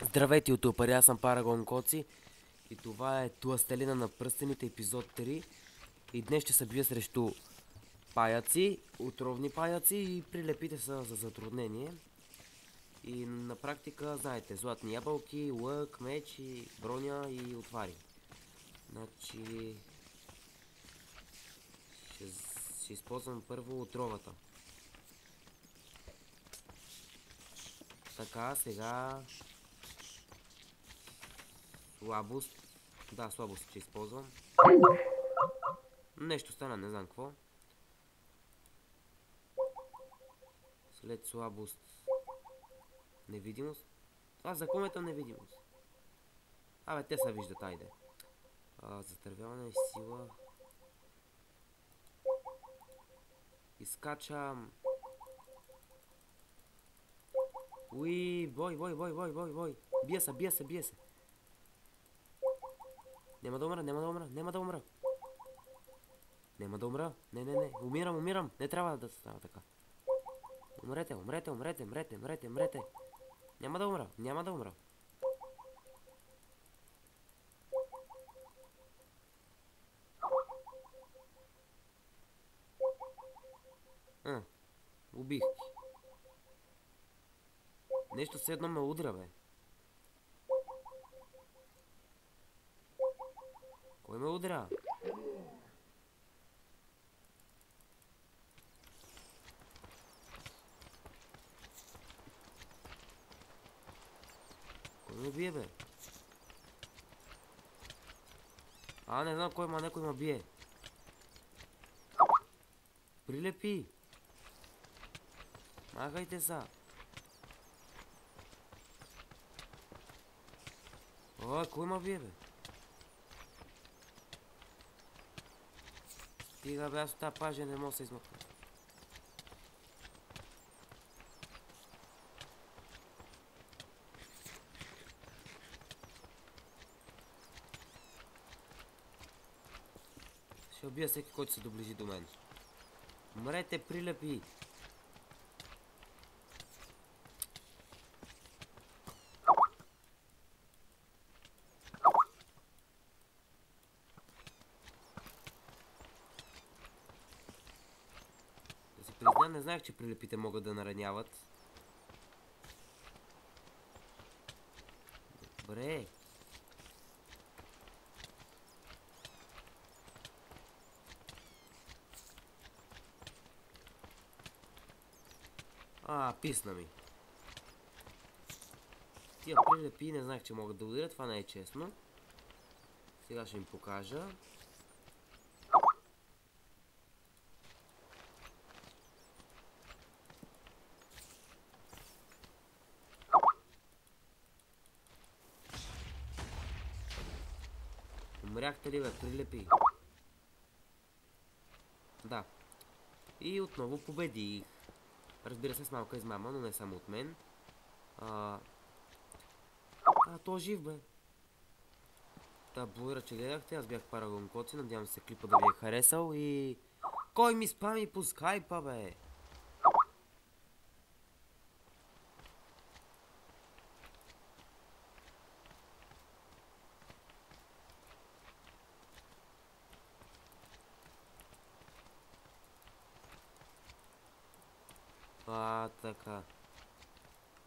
Здравейте, ютубъри, аз съм Парагон Коци и това е Тластелина на пръстените, епизод 3. И днес ще се бия срещу паяци, отровни паяци и прилепите са за затруднение. И на практика, знаете, златни ябълки, лък, мечи, броня и отвари. Значи... Ще, ще използвам първо отровата. Така, сега... Слабост. Да, слабост ще използвам. Нещо стана, не знам какво. След слабост. Невидимост. Аз за комета невидимост. Абе, те се виждат, айде. Затървяване, сила. Изкачам. Уи, бой. Бия се. Няма да умра. Не. Умирам. Не трябва да става така. Умрете. Няма да умра. Убих ги. Нещо все едно ме удря, бе. Кой ме удря? Кой ме бие, бе? Не знам кой, някой ме бие. Прилепи. Махайте са. Кой ме бие, бе? Стига, бе, аз от тази пажа не мога да се измъкна. Ще убия всеки, който се доближи до мен. Умрете, прилепи! Да се призна, не знаех, че прилепите могат да нараняват. Добре. Писна ми. Тия прилепи не знаех, че могат да ударят, това не е честно. Сега ще им покажа. Умряхте ли, бе, прилепи? Да. И отново победих. Разбира се, с малка измама, но не само от мен. То жив, бе. Благодаря, че гледахте. Аз бях Парагон Коци. Надявам се клипа да ви е харесал и... Кой ми спами по скайпа, бе? Така.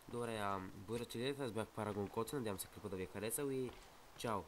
Добре, благодаря, че гледахте. Аз бях Парагон Коци. Надявам се клипа да ви е харесал и... Чао!